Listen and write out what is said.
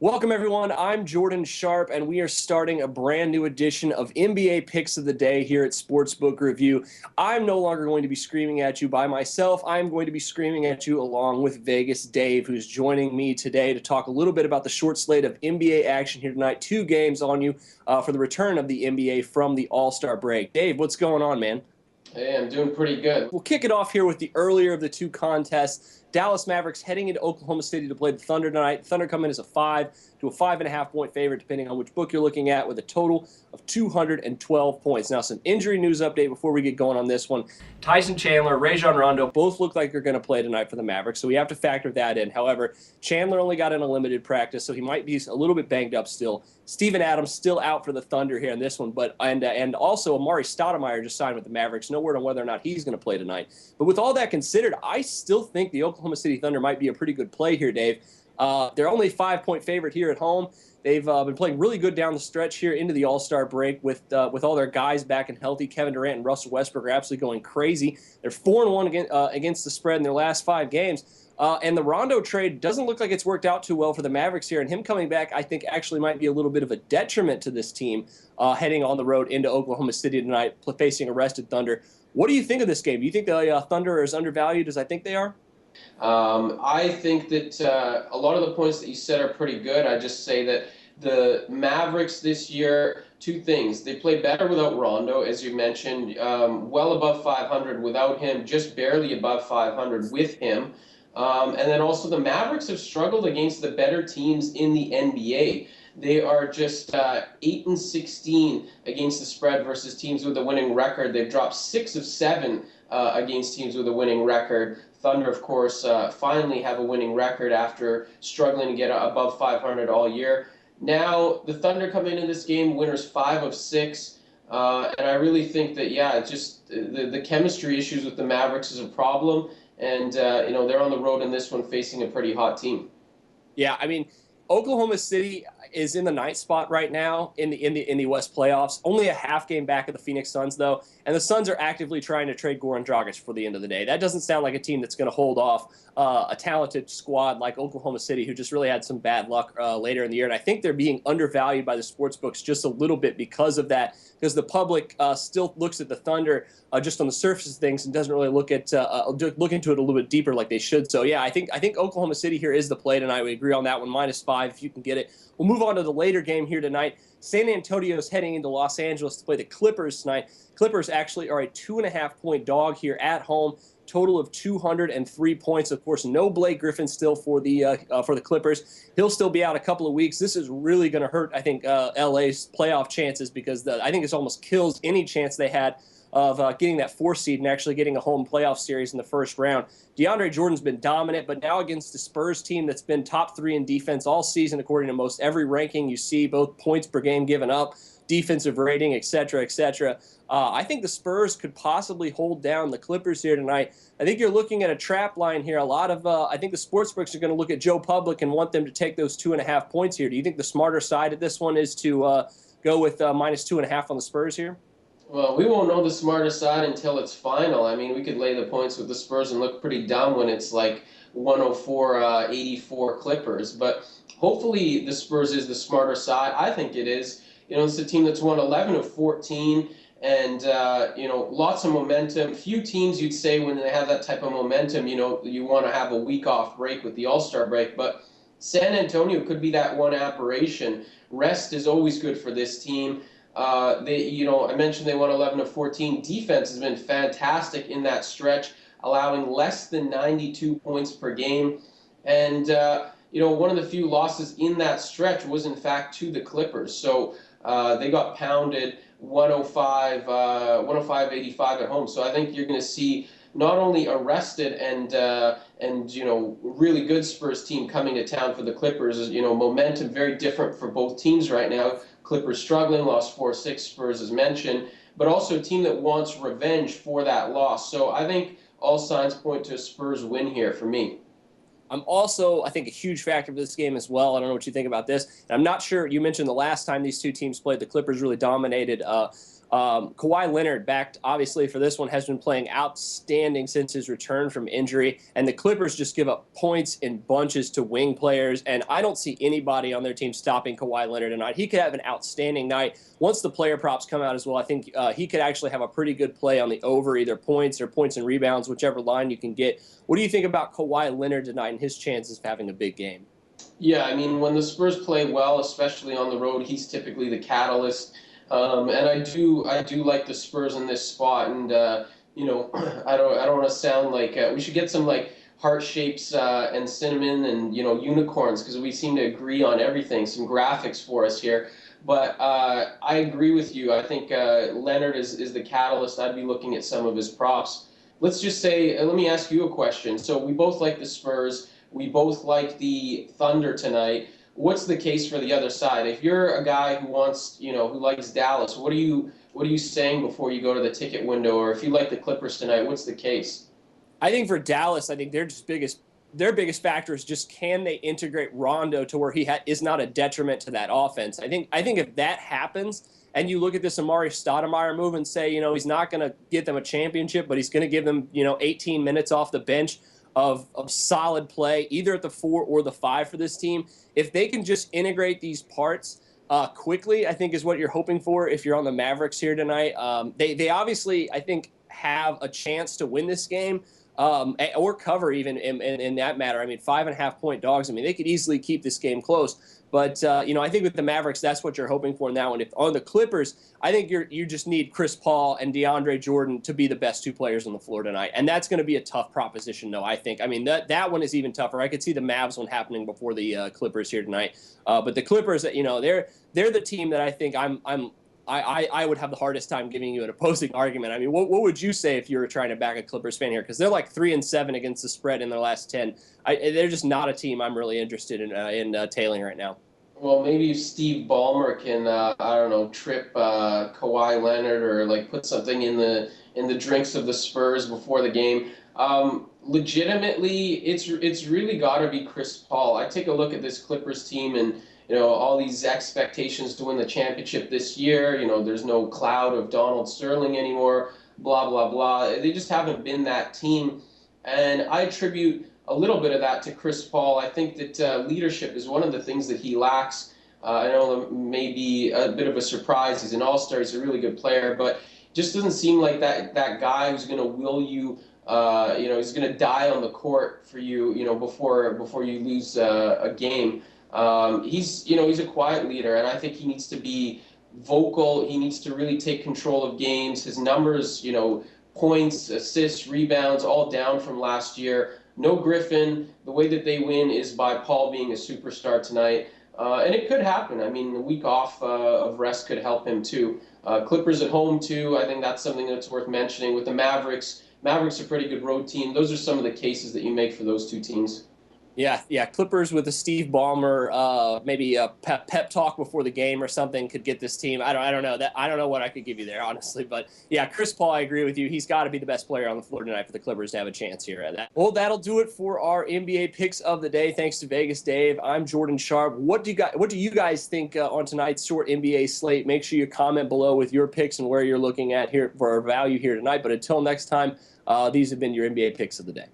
Welcome, everyone. I'm Jordan Sharp, and we are starting a brand new edition of NBA Picks of the Day here at Sportsbook Review. I'm no longer going to be screaming at you by myself. I'm going to be screaming at you along with Vegas Dave, who's joining me today to talk a little bit about the short slate of NBA action here tonight. 2 games on you for the return of the NBA from the All-Star break. Dave, what's going on, man? Hey, I'm doing pretty good. We'll kick it off here with the earlier of the 2 contests. Dallas Mavericks heading into Oklahoma City to play the Thunder tonight. Thunder come in as a 5 to a 5.5 point favorite, depending on which book you're looking at, with a total of 212 points. Now, some injury news update before we get going on this one. Tyson Chandler, Rajon Rondo both look like they're going to play tonight for the Mavericks, so we have to factor that in. However, Chandler only got in a limited practice, so he might be a little bit banged up still. Steven Adams still out for the Thunder here in this one, and also Amari Stoudemire just signed with the Mavericks. No word on whether or not he's going to play tonight. But with all that considered, I still think the Oklahoma City Thunder might be a pretty good play here, Dave. They're only a 5-point favorite here at home. They've been playing really good down the stretch here into the All-Star break with all their guys back and healthy. Kevin Durant and Russell Westbrook are absolutely going crazy. They're 4-1 against the spread in their last 5 games. And the Rondo trade doesn't look like it's worked out too well for the Mavericks here. And him coming back, I think, actually might be a little bit of a detriment to this team heading on the road into Oklahoma City tonight, facing a rested Thunder. What do you think of this game? Do you think the Thunder are as undervalued as I think they are? I think that a lot of the points that you said are pretty good. I just say that the Mavericks this year, 2 things. They play better without Rondo, as you mentioned, well above 500 without him, just barely above 500 with him. And then also the Mavericks have struggled against the better teams in the NBA. They are just 8-16 against the spread versus teams with a winning record. They've dropped 6 of 7 against teams with a winning record. Thunder, of course, finally have a winning record after struggling to get above 500 all year. Now, the Thunder come into this game, winners 5 of 6. And I really think that, it's just the chemistry issues with the Mavericks is a problem. And, they're on the road in this one facing a pretty hot team. Yeah, I mean, Oklahoma City is in the 9th spot right now in the West playoffs. Only a half game back of the Phoenix Suns, though, and the Suns are actively trying to trade Goran Dragic for the end of the day. That doesn't sound like a team that's going to hold off a talented squad like Oklahoma City, who just really had some bad luck later in the year. And I think they're being undervalued by the sports books just a little bit because of that, because the public still looks at the Thunder just on the surface of things and doesn't really look into it a little bit deeper like they should. So yeah, I think Oklahoma City here is the play tonight. We agree on that one, -5 if you can get it. We'll move on to the later game here tonight. San Antonio is heading into Los Angeles to play the Clippers tonight. Clippers actually are a 2.5-point dog here at home. Total of 203 points. Of course, no Blake Griffin still for the Clippers. He'll still be out a couple of weeks. This is really going to hurt, I think, LA's playoff chances because I think this almost kills any chance they had of getting that 4 seed and actually getting a home playoff series in the first round. DeAndre Jordan's been dominant, but now against the Spurs team that's been top 3 in defense all season, according to most every ranking you see, both points per game given up, defensive rating, et cetera, et cetera. I think the Spurs could possibly hold down the Clippers here tonight. I think you're looking at a trap line here. I think the sportsbooks are going to look at Joe Public and want them to take those 2.5 points here. Do you think the smarter side of this one is to go with -2.5 on the Spurs here? Well, we won't know the smarter side until it's final. I mean, we could lay the points with the Spurs and look pretty dumb when it's like 104-84 Clippers. But hopefully the Spurs is the smarter side. I think it is. It's a team that's won 11 of 14 and, lots of momentum. Few teams you'd say when they have that type of momentum, you want to have a week off break with the All-Star break. But San Antonio could be that one aberration. Rest is always good for this team. I mentioned they won 11 of 14. Defense has been fantastic in that stretch, allowing less than 92 points per game. And, one of the few losses in that stretch was, in fact, to the Clippers. So they got pounded 105-85 at home. So I think you're going to see not only a rested and really good Spurs team coming to town for the Clippers. Momentum very different for both teams right now. Clippers struggling, lost 4-6, Spurs as mentioned, but also a team that wants revenge for that loss. So I think all signs point to a Spurs win here for me. I'm also, I think, a huge factor for this game as well. I don't know what you think about this. And I'm not sure. You mentioned the last time these 2 teams played, the Clippers really dominated Kawhi Leonard, backed obviously for this one, has been playing outstanding since his return from injury. And the Clippers just give up points in bunches to wing players. And I don't see anybody on their team stopping Kawhi Leonard tonight. He could have an outstanding night. Once the player props come out as well, I think he could actually have a pretty good play on the over, either points or points and rebounds, whichever line you can get. What do you think about Kawhi Leonard tonight and his chances of having a big game? Yeah, I mean, when the Spurs play well, especially on the road, he's typically the catalyst. And I do like the Spurs in this spot. And you know, I don't want to sound like we should get some like heart shapes and cinnamon and unicorns, because we seem to agree on everything. Some graphics for us here. But I agree with you. I think Leonard is the catalyst. I'd be looking at some of his props. Let's just say, let me ask you a question. So we both like the Spurs. We both like the Thunder tonight. What's the case for the other side? If you're a guy who wants, who likes Dallas, what are you saying before you go to the ticket window? Or if you like the Clippers tonight, what's the case? I think for Dallas, I think their biggest factor is just, can they integrate Rondo to where he is not a detriment to that offense. I think if that happens, and you look at this Amari Stoudemire move and say, he's not going to get them a championship, but he's going to give them 18 minutes off the bench of solid play, either at the 4 or the 5 for this team. If they can just integrate these parts quickly, I think is what you're hoping for if you're on the Mavericks here tonight. They obviously, I think, have a chance to win this game. Or cover even in that matter. I mean, 5.5-point dogs. I mean, they could easily keep this game close. But, I think with the Mavericks, that's what you're hoping for in that one. If on the Clippers, I think you just need Chris Paul and DeAndre Jordan to be the best 2 players on the floor tonight. And that's going to be a tough proposition, though, I think. I mean, that one is even tougher. I could see the Mavs one happening before the Clippers here tonight. But the Clippers, they're the team that I think I would have the hardest time giving you an opposing argument. I mean, what would you say if you were trying to back a Clippers fan here? Because they're like 3-7 against the spread in their last 10. They're just not a team I'm really interested in tailing right now. Well, maybe if Steve Ballmer can, trip Kawhi Leonard, or like put something in the drinks of the Spurs before the game. Legitimately, it's really got to be Chris Paul. I take a look at this Clippers team and, all these expectations to win the championship this year. There's no cloud of Donald Sterling anymore, blah, blah, blah. They just haven't been that team. And I attribute a little bit of that to Chris Paul. I think that leadership is one of the things that he lacks. I know that may be a bit of a surprise. He's an all-star. He's a really good player, but just doesn't seem like that guy who's going to will you, he's going to die on the court for you, before you lose a game. He's a quiet leader, and I think he needs to be vocal. He needs to really take control of games. His numbers, points, assists, rebounds, all down from last year. No Griffin. The way that they win is by Paul being a superstar tonight. And it could happen. I mean, a week off of rest could help him too. Clippers at home too. I think that's something that's worth mentioning. With the Mavericks, are a pretty good road team. Those are some of the cases that you make for those 2 teams. Yeah. Clippers with a Steve Ballmer, maybe a pep talk before the game or something could get this team. I don't know that. I don't know what I could give you there, honestly. But yeah, Chris Paul, I agree with you. He's got to be the best player on the floor tonight for the Clippers to have a chance here at that. Well, that'll do it for our NBA picks of the day. Thanks to Vegas Dave. I'm Jordan Sharp. What do you guys think on tonight's short NBA slate? Make sure you comment below with your picks and where you're looking at here for our value here tonight. But until next time, these have been your NBA picks of the day.